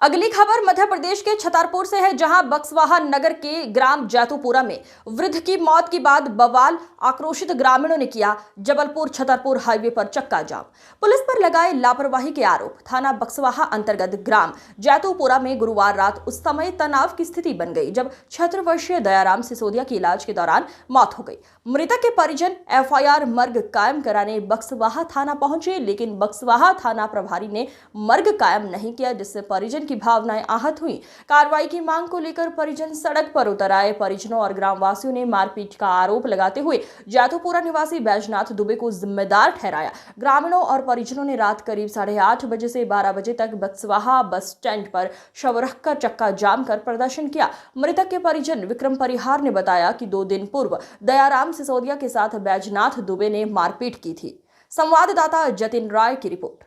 अगली खबर मध्य प्रदेश के छतरपुर से है, जहां बक्सवाहा नगर के ग्राम जैतूपुरा में वृद्ध की मौत के बाद बवाल। आक्रोशित ग्रामीणों ने किया जबलपुर छतरपुर हाईवे पर चक्का जाम। पुलिस पर लगाए लापरवाही के आरोप। थाना बक्सवाहा अंतर्गत ग्राम जैतूपुरा में गुरुवार रात उस समय तनाव की स्थिति बन गई जब 76 वर्षीय दयाराम सिसोदिया की इलाज के दौरान मौत हो गई। मृतक के परिजन एफआईआर मर्ग कायम कराने बक्सवाहा थाना पहुंचे, लेकिन बक्सवाहा थाना प्रभारी ने मर्ग कायम नहीं किया, जिससे परिजन की भावनाएं आहत हुई। कार्रवाई की मांग को लेकर परिजन सड़क पर उतर आए। परिजनों और ग्रामवासियों ने मारपीट का आरोप लगाते हुए जैतूपुरा निवासी बैजनाथ दुबे को जिम्मेदार ठहराया। ग्रामीणों और परिजनों ने रात करीब 8:30 बजे से 12 बजे तक बक्सवाहा बस स्टैंड पर शव रखकर चक्का जाम कर प्रदर्शन किया। मृतक के परिजन विक्रम परिहार ने बताया कि 2 दिन पूर्व दयाराम सिसोदिया के साथ बैजनाथ दुबे ने मारपीट की थी। संवाददाता जतिन राय की रिपोर्ट।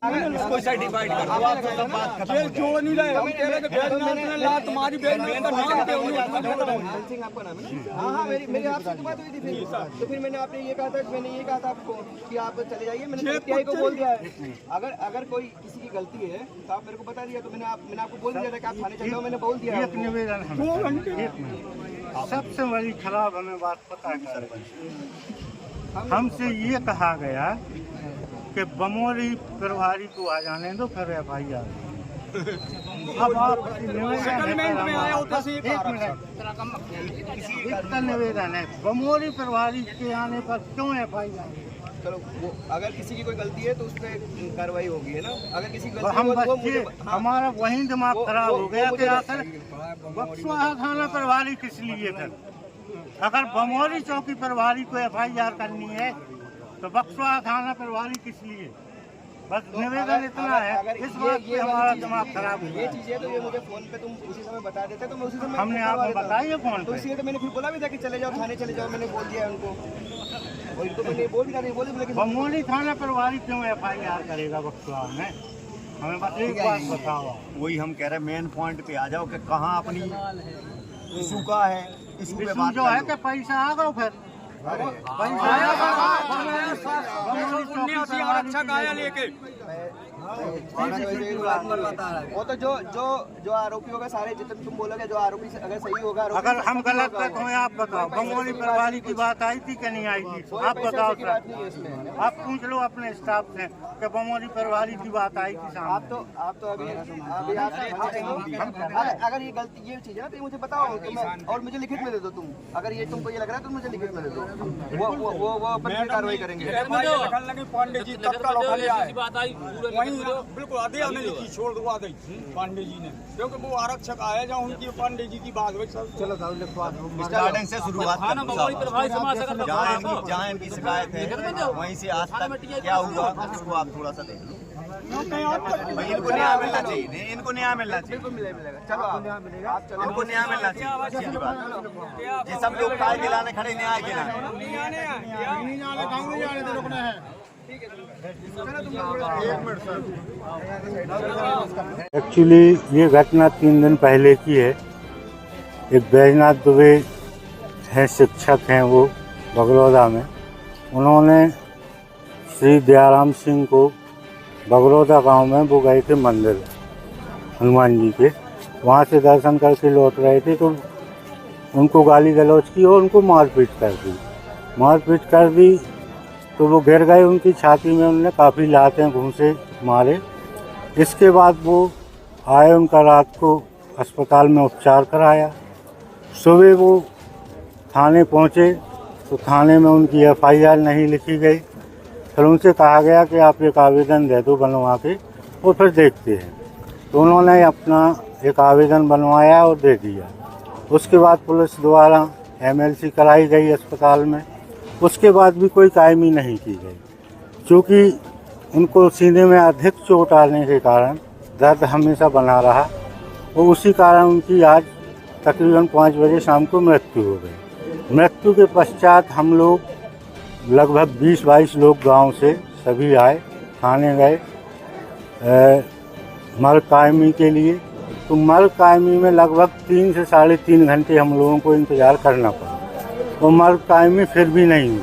इसको सर्टिफाइड कर दो, आप सब बात खत्म हो जो नहीं रहे हम कह रहे कि बैजनाथ ने ला तुम्हारी बैजनाथ का नाम क्या धन सिंह आपका नाम है ना? हाँ, मेरी आपसे तो बात हुई थी फिर। तो फिर मैंने ये कहा था आपको कि आप चले जाइए। मैंने पीआई को बोल दिया है, अगर कोई किसी की गलती है तो आप मेरे को बता दिया। तो मैंने आपको बोल दिया था कि आप थाने चले जाओ, मैंने बोल दिया। एक निवेदन है, सबसे बड़ी खराब हमें बात पता है, हमसे ये कहा गया कि बमोरी प्रभारी को आ जाने दो, फिर एफआईआर। अब आप इसका निवेदन है, बमोरी प्रभारी के आने पर क्यों एफआईआर? चलो, वो अगर किसी की कोई गलती है तो उस पर कार्रवाई होगी, है ना? अगर किसी की गलती हम है तो बच्चे हमारा वही दिमाग खराब हो गया कि आखिर बक्सवाहा थाना प्रभारी किस लिए फिर? अगर बमोरी चौकी प्रभारी को एफआईआर करनी है तो बक्सवाहा थाना प्रभारी किस लिए? बस निवेदन इतना है, इस बात पे हमारा दिमाग खराब है। ये चीज है तो ये मुझे फोन पे तुम उसी समय बता देते तो मैं उसी समय हमने आपको बताया फोन तो पे, इसलिए तो मैंने फिर बोला भी था कि चले जाओ, थाने चले जाओ। मैंने बोल दिया उनको, और इनको मैंने बोल भी नहीं बोले, लेकिन बमोरी थाना प्रभारी क्यों एफआईआर करेगा बक्सवाहा में? हमें बस एक बात बताओ। वही हम कह रहे हैं, मेन पॉइंट पे आ जाओ कि कहाँ अपनी इशू का है, इशू पे बात जो है कि पैसा आ गो, फिर आरक्षक आया लेके वो तो जो आरोपी होगा, सारे जितने तुम बोलोगे, जो आरोपी अगर सही होगा, अगर हम गलत तो हमें आप बताओ, बमोरी प्रभारी की बात आई थी कि नहीं आई थी? आप बताओ सर, आप पूछ लो अपने स्टाफ से कि बमोरी प्रभारी की बात आई थी सामने। आप तो अभी अगर ये गलती ये चीज है ना तो मुझे बताओ तो मैं, और मुझे लिखित में दे दो तुम। अगर ये तुमको ये लग रहा है तो मुझे लिखित में दे दो, वो अपन कार्रवाई करेंगे। पांडे जी तत्काल उठा ले आए, वहीं बिल्कुल आधे हमने लिखी छोड़ दो गई पांडे जी ने, क्योंकि वो आरक्षक आया जहाँ उनकी पांडे जी की बात हुई। चलो स्टार्टिंग से शुरुआत जहाँ इनकी शिकायत है वहीं से आज तक क्या हुआ उसको आप थोड़ा सा देख लो। भाई इनको न्याय मिलना चाहिए, नहीं इनको न्याय मिलना चाहिए, चलो इनको न्याय मिलना चाहिए। सीधी बात, ये सब लोग काय दिलाने खड़े, न्याय दिलाने। एक्चुअली ये घटना 3 दिन पहले की है। एक बैजनाथ दुबे हैं, शिक्षक हैं वो बगरौदा में। उन्होंने श्री दयाराम सिंह को बगरौदा गांव में वो गए थे मंदिर हनुमान जी के, वहाँ से दर्शन करके लौट रहे थे तो उनको गाली गलौज की और उनको मारपीट कर दी तो वो गिर गए। उनकी छाती में उन्होंने काफ़ी लातें घूंसे मारे। इसके बाद वो आए, उनका रात को अस्पताल में उपचार कराया। सुबह वो थाने पहुँचे तो थाने में उनकी एफआईआर नहीं लिखी गई। फिर उनसे कहा गया कि आप एक आवेदन दे दो बनवा के और फिर देखते हैं। तो उन्होंने अपना एक आवेदन बनवाया और दे दिया। उसके बाद पुलिस द्वारा एमएलसी कराई गई अस्पताल में। उसके बाद भी कोई कायमी नहीं की गई, क्योंकि उनको सीने में अधिक चोट आने के कारण दर्द हमेशा बना रहा और उसी कारण उनकी आज तकरीबन 5 बजे शाम को मृत्यु हो गई। मृत्यु के पश्चात हम लोग लगभग 20-22 लोग गांव से सभी आए, थाने गए मर्ग कायमी के लिए। तो मर्ग कायमी में लगभग 3 से 3.5 घंटे हम लोगों को इंतज़ार करना पड़ा और मर्ग कायमी फिर भी नहीं हुई।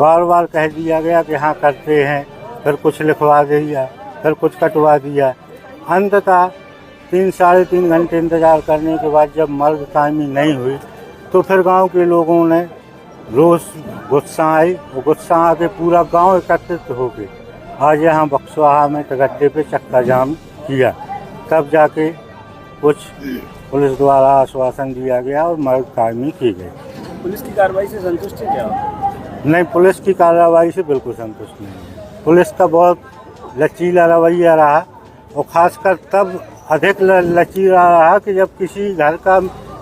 बार बार कह दिया गया कि हाँ करते हैं, फिर कुछ लिखवा दिया, फिर कुछ कटवा दिया। अंततः 3 साढ़े 3 घंटे इंतज़ार करने के बाद जब मर्ग कायमी नहीं हुई तो फिर गांव के लोगों ने रोष गुस्सा आई और गुस्सा आके पूरा गांव एकत्रित हो गए आज यहाँ बक्सवाहा में तगड्डे पे चक्का जाम किया। तब जाके कुछ पुलिस द्वारा आश्वासन दिया गया और मर्ग कायमी की गई। पुलिस की कार्रवाई से संतुष्ट है क्या? नहीं, पुलिस की कार्रवाई से बिल्कुल संतुष्ट नहीं है। पुलिस का बहुत लचीला रवैया रहा और खासकर तब अधिक लचीला रहा कि जब किसी घर का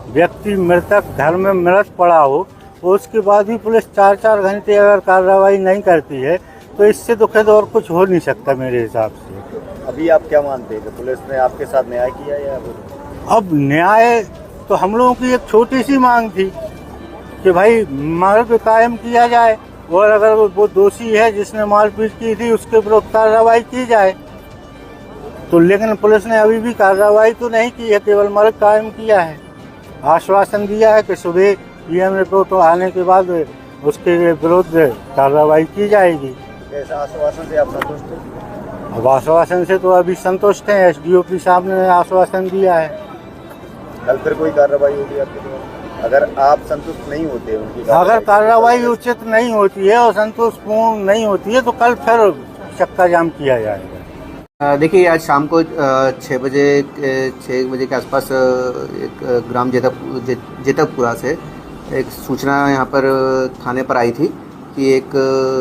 व्यक्ति मृतक घर में मृत पड़ा हो और उसके बाद भी पुलिस 4-4 घंटे अगर कार्रवाई नहीं करती है तो इससे दुखद और कुछ हो नहीं सकता मेरे हिसाब से। अभी आप क्या मानते हैं कि पुलिस ने आपके साथ न्याय किया या? अब न्याय तो हम लोगों की एक छोटी सी मांग थी कि भाई मार्ग कायम किया जाए और अगर वो दोषी है जिसने मारपीट की थी उसके विरुद्ध कार्रवाई की जाए। तो लेकिन पुलिस ने अभी भी कार्रवाई तो नहीं की है, केवल मार्ग कायम किया है। आश्वासन दिया है कि सुबह पीएम रिपोर्ट आने के बाद उसके विरुद्ध कार्रवाई की जाएगी। कैसा आश्वासन से आप संतुष्ट हैं? अब आश्वासन से तो अभी संतुष्ट हैं। एसडीओपी साहब ने आश्वासन दिया है। कल फिर कोई कार्रवाई होगी आपके द्वारा? अगर आप संतुष्ट नहीं होते उनकी अगर कार्रवाई उचित नहीं होती है और संतोषपूर्ण नहीं होती है तो कल फिर चक्का जाम किया जाएगा। देखिए, आज शाम को 6 बजे के आसपास एक ग्राम जेतपुरा से एक सूचना यहाँ पर थाने पर आई थी कि एक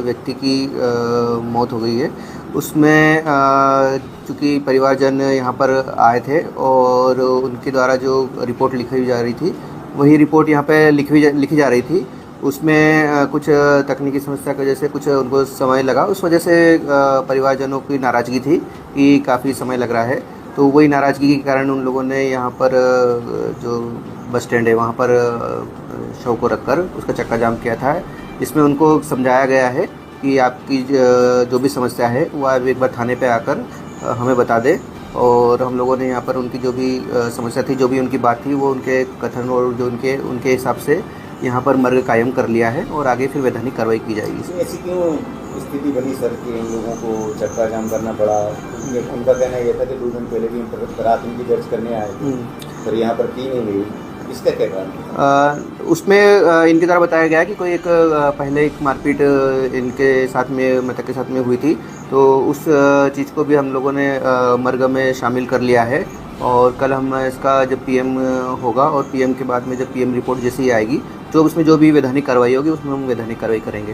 व्यक्ति की मौत हो गई है। उसमें चूँकि परिवारजन यहाँ पर आए थे और उनके द्वारा जो रिपोर्ट लिखी जा रही थी वही रिपोर्ट यहाँ पे लिखी जा रही थी। उसमें कुछ तकनीकी समस्या की वजह से कुछ उनको समय लगा, उस वजह से परिवारजनों की नाराज़गी थी कि काफ़ी समय लग रहा है। तो वही नाराज़गी के कारण उन लोगों ने यहाँ पर जो बस स्टैंड है वहाँ पर शव को रखकर उसका चक्का जाम किया था, जिसमें उनको समझाया गया है कि आपकी जो भी समस्या है वो आप एक बार थाने पे आकर हमें बता दें। और हम लोगों ने यहाँ पर उनकी जो भी समस्या थी, जो भी उनकी बात थी, वो उनके कथन और जो उनके हिसाब से यहाँ पर मर्ग कायम कर लिया है और आगे फिर वैधानिक कार्रवाई की जाएगी। ऐसी क्यों स्थिति बनी सर कि इन लोगों को चक्का जाम करना पड़ा? उनका कहना यह था कि 2 दिन पहले भी रात इनकी दर्ज करने आए थे, पर यहाँ पर की नहीं गई। इसका क्या कारण? उसमें इनके द्वारा बताया गया कि कोई एक पहले एक मारपीट इनके साथ में मृतक के साथ में हुई थी, तो उस चीज़ को भी हम लोगों ने मर्ग में शामिल कर लिया है। और कल हम इसका जब पीएम होगा और पीएम के बाद में जब पीएम रिपोर्ट जैसे ही आएगी, जो उसमें जो भी वैधानिक कार्रवाई होगी उसमें हम वैधानिक कार्रवाई करेंगे।